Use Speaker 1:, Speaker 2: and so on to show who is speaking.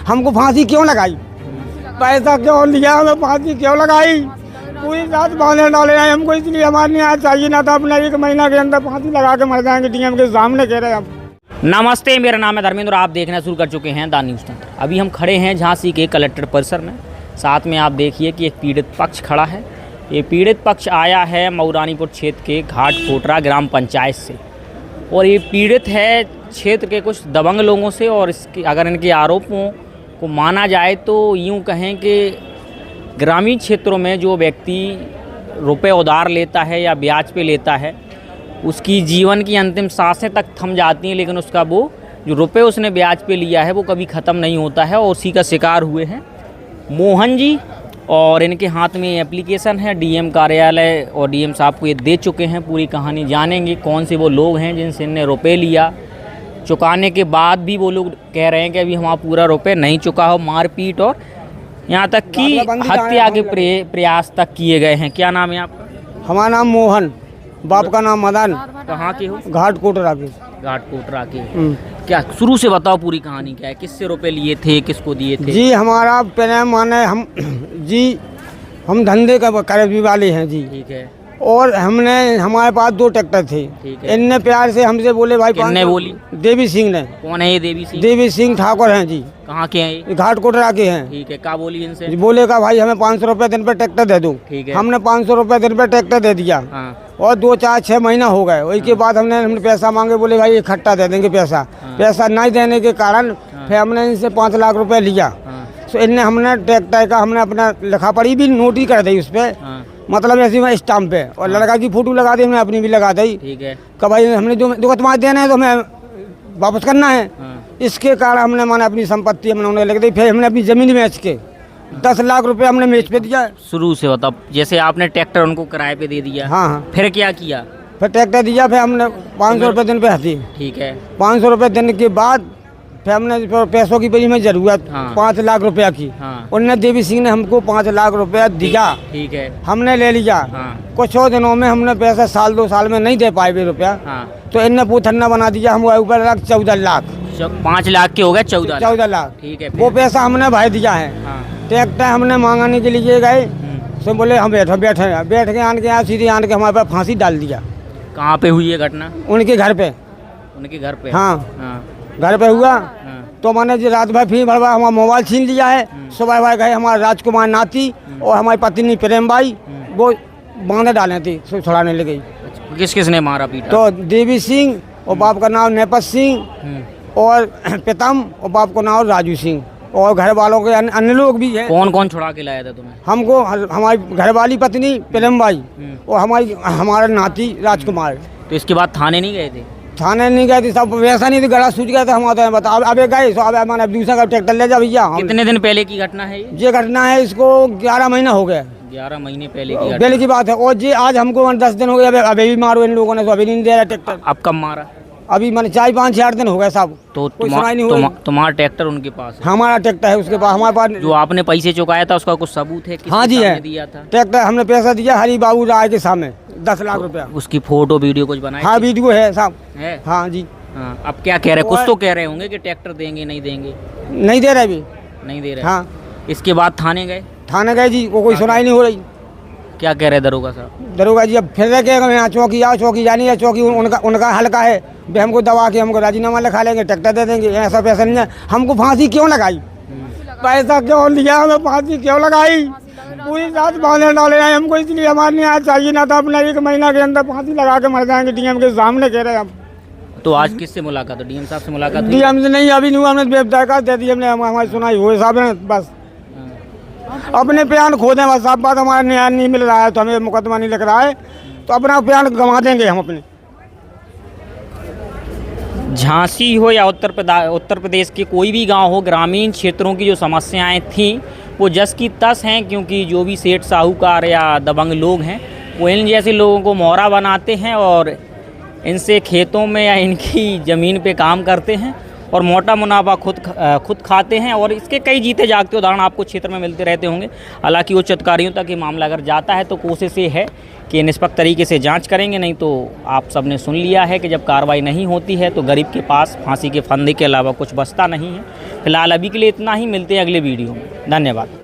Speaker 1: हमको फांसी क्यों लगाई, पैसा क्यों लिया, हमें फांसी क्यों लगाई, पूरी रात बांधे डाले हैं हमको, इसलिए हमारे न्याय चाहिए ना था। अपना 1 महीना के अंदर फांसी लगा के मर जाएंगे, डीएम के सामने कह रहे हैं हम।
Speaker 2: नमस्ते, मेरा नाम है धर्मेंद्र, आप देखना शुरू कर चुके हैं द न्यूज़ तंत्र। अभी हम खड़े हैं झांसी के कलेक्टर परिसर में। साथ में आप देखिए कि एक पीड़ित पक्ष खड़ा है। ये पीड़ित पक्ष आया है मऊरानीपुर क्षेत्र के घाट कोटरा ग्राम पंचायत से, और ये पीड़ित है क्षेत्र के कुछ दबंग लोगों से। और इसके अगर इनके आरोपों को माना जाए तो यूँ कहें कि ग्रामीण क्षेत्रों में जो व्यक्ति रुपए उधार लेता है या ब्याज पे लेता है, उसकी जीवन की अंतिम सांसें तक थम जाती हैं, लेकिन उसका वो जो रुपए उसने ब्याज पे लिया है वो कभी ख़त्म नहीं होता है, और उसी का शिकार हुए हैं मोहन जी। और इनके हाथ में एप्लीकेशन है, डीएम कार्यालय और डीएम साहब को ये दे चुके हैं। पूरी कहानी जानेंगे कौन से वो लोग हैं जिनसे इनने रुपए लिया, चुकाने के बाद भी वो लोग कह रहे हैं कि अभी हमारा पूरा रुपए नहीं चुका हो। मारपीट और यहाँ तक कि हत्या के प्रयास तक किए गए हैं। क्या नाम है आपका?
Speaker 1: हमारा नाम मोहन, बाप का नाम मदन।
Speaker 2: कहाँ के हो?
Speaker 1: घाट कोटरा के।
Speaker 2: घाट कोटरा के। क्या शुरू से बताओ, पूरी कहानी क्या है, किससे रुपए लिए थे, किसको दिए थे?
Speaker 1: जी हमारा पहले माने हम धंधे का करीबी वाले हैं जी।
Speaker 2: ठीक है।
Speaker 1: और हमारे पास 2 ट्रैक्टर थे।
Speaker 2: ठीक है।
Speaker 1: इनने प्यार से हमसे बोले भाई,
Speaker 2: किसने बोली?
Speaker 1: देवी सिंह ने।
Speaker 2: कौन है ये देवी सिंह?
Speaker 1: देवी सिंह ठाकुर हैं जी।
Speaker 2: कहाँ के हैं ये?
Speaker 1: घाट कोटरा के हैं।
Speaker 2: ठीक है। क्या बोली इनसे?
Speaker 1: बोले का भाई हमें 500 रुपये दिन पे ट्रैक्टर दे दो।
Speaker 2: ठीक है।
Speaker 1: हमने 500 रुपये दिन पे ट्रैक्टर दे दिया।
Speaker 2: हाँ।
Speaker 1: और 2, 4, 6 महीना हो गए। उसके बाद हमने पैसा मांगे, बोले भाई इकट्ठा दे देंगे पैसा। पैसा नहीं देने के कारण फिर हमने इनसे 5 लाख रुपए लिया। तो हमने ट्रैक्टर का अपना लिखा पढ़ी भी नोटिस कर दी उस पर, मतलब ऐसे में स्टाम्प पे, और लड़का की फोटो लगा दी, हमने अपनी भी लगा दी।
Speaker 2: ठीक है।
Speaker 1: कि भाई हमने जो तुम्हारे देना है तो हमें वापस करना है। इसके कारण हमने माने अपनी संपत्ति हमने लिख दी। फिर हमने अपनी जमीन बेच के 10 लाख रुपए हमने बेच पे दिया।
Speaker 2: शुरू से बताओ, जैसे आपने ट्रैक्टर उनको किराए पे दे दिया।
Speaker 1: हाँ।
Speaker 2: फिर क्या किया?
Speaker 1: फिर ट्रैक्टर दिया, फिर हमने 500 रुपये दिन पे हती।
Speaker 2: ठीक है।
Speaker 1: 500 रुपये देने के बाद फिर हमने पैसों की बड़ी में जरूरत 5 लाख रुपया की। उनने देवी सिंह ने हमको 5 लाख रुपया दिया। ठीक है। हमने ले लिया। कुछ और दिनों में हमने पैसा 1-2 साल में नहीं दे पाए भी रुपया। तो इनने पूथन्ना बना दिया, हम ऊपर रख 14 लाख।
Speaker 2: 5 लाख के हो गए 14
Speaker 1: लाख।
Speaker 2: ठीक है।
Speaker 1: वो पैसा हमने भाई दिया है। ट्रैक्टर हमने मांगने के लिए गए, तो बोले हम बैठ के आन के यहाँ सीधे आन के हमारे पास फांसी डाल दिया।
Speaker 2: कहाँ पे हुई है घटना?
Speaker 1: उनके घर पे।
Speaker 2: उनके घर पे?
Speaker 1: हाँ। घर पे हुआ। तो मैंने जी रात भर फिर भरवा हमारा मोबाइल छीन लिया है। सुबह भाई गए हमारे राजकुमार नाती और हमारी पत्नी प्रेम बाई, वो बांधे डाले थे, छुड़ाने लगे।
Speaker 2: किस किसने मारा पीटा?
Speaker 1: तो देवी सिंह और बाप का नाम नेपत सिंह और पितम, और बाप का नाम राजू सिंह, और घर वालों के अन्य लोग भी हैं।
Speaker 2: कौन कौन छुड़ा के लाया था तुम्हें?
Speaker 1: हमको हमारी घरवाली पत्नी प्रेम बाई और हमारा नाती राजकुमार।
Speaker 2: तो इसके बाद थाने नहीं गए थे?
Speaker 1: थाने नहीं गए थे, सब वैसा नहीं, गला सूझ गया था हमारा। बता अब गए तो अब मैंने दूसरा का ट्रैक्टर ले जा भैया।
Speaker 2: कितने दिन पहले की घटना है
Speaker 1: ये घटना है, इसको 11 महीना हो गया।
Speaker 2: 11 महीने पहले
Speaker 1: की बात है। और जी आज हमको 10 दिन हो गए, अभी भी मारो इन लोगों ने, तो अभी नहीं दे रहा ट्रैक्टर।
Speaker 2: अब कब मारा?
Speaker 1: अभी मैंने 4-5-6 दिन हो गए साहब। तो
Speaker 2: तुम्हारा ट्रैक्टर उनके पास है?
Speaker 1: हमारा ट्रैक्टर है उसके पास। हमारे पास
Speaker 2: जो आपने पैसे चुकाया था उसका कुछ सबूत है?
Speaker 1: हाँ जी है। ट्रैक्टर हमने पैसा दिया हरी बाबू राय के सामने 10 लाख रुपया।
Speaker 2: उसकी फोटो वीडियो कुछ बनाई?
Speaker 1: हाँ वीडियो है साहब।
Speaker 2: है?
Speaker 1: हाँ जी।
Speaker 2: हाँ। अब क्या कह रहे हैं? कुछ तो कह रहे होंगे कि ट्रैक्टर देंगे नहीं देंगे।
Speaker 1: नहीं दे रहे अभी।
Speaker 2: नहीं दे रहे?
Speaker 1: हाँ।
Speaker 2: इसके बाद थाने गए?
Speaker 1: थाने गए जी, वो कोई सुनाई नहीं हो रही।
Speaker 2: क्या कह रहे दरोगा साहब?
Speaker 1: दरोगा जी अब फिर यहाँ चौकी आओ, चौकी जानी है, चौकी उनका हल्का है, वे हमको दबा के हमको राजीनामा लिखा लेंगे, ट्रैक्टर दे देंगे। ऐसा पैसा नहीं है। हमको फांसी क्यों लगाई, पैसा क्यों लिया, हमें फांसी क्यों लगाई, पूरी रात बांधे डाले हैं हमको, इसलिए हमारे न्याय चाहिए ना था। अपना 1 महीना के अंदर फांसी लगा के मर जाएंगे, डीएम के सामने कह रहे हैं हम।
Speaker 2: तो आज किससे मुलाकात है? डीएम साहब से मुलाकात?
Speaker 1: डीएम से नहीं, अभी नहीं, हमने बेबदायका दे दी, हमने हमारी सुनाई हुई साहब ने। बस अपने प्यान खो दें, बस साहब बात, हमारा न्याय नहीं मिल रहा है तो हमें मुकदमा नहीं लग रहा है, तो अपना प्यान गंवा देंगे हम अपने।
Speaker 2: झांसी हो या उत्तर प्रदेश के कोई भी गांव हो, ग्रामीण क्षेत्रों की जो समस्याएं थीं वो जस की तस हैं, क्योंकि जो भी सेठ साहूकार या दबंग लोग हैं वो इन जैसे लोगों को मोहरा बनाते हैं और इनसे खेतों में या इनकी ज़मीन पे काम करते हैं और मोटा मुनाफा खुद खाते हैं। और इसके कई जीते जागते उदाहरण आपको क्षेत्र में मिलते रहते होंगे। हालांकि उच्च अधिकारियों तक ये मामला अगर जाता है तो कोशिश ये है कि निष्पक्ष तरीके से जांच करेंगे, नहीं तो आप सबने सुन लिया है कि जब कार्रवाई नहीं होती है तो गरीब के पास फांसी के फंदे के अलावा कुछ बचता नहीं है। फिलहाल अभी के लिए इतना ही, मिलते हैं अगले वीडियो में। धन्यवाद।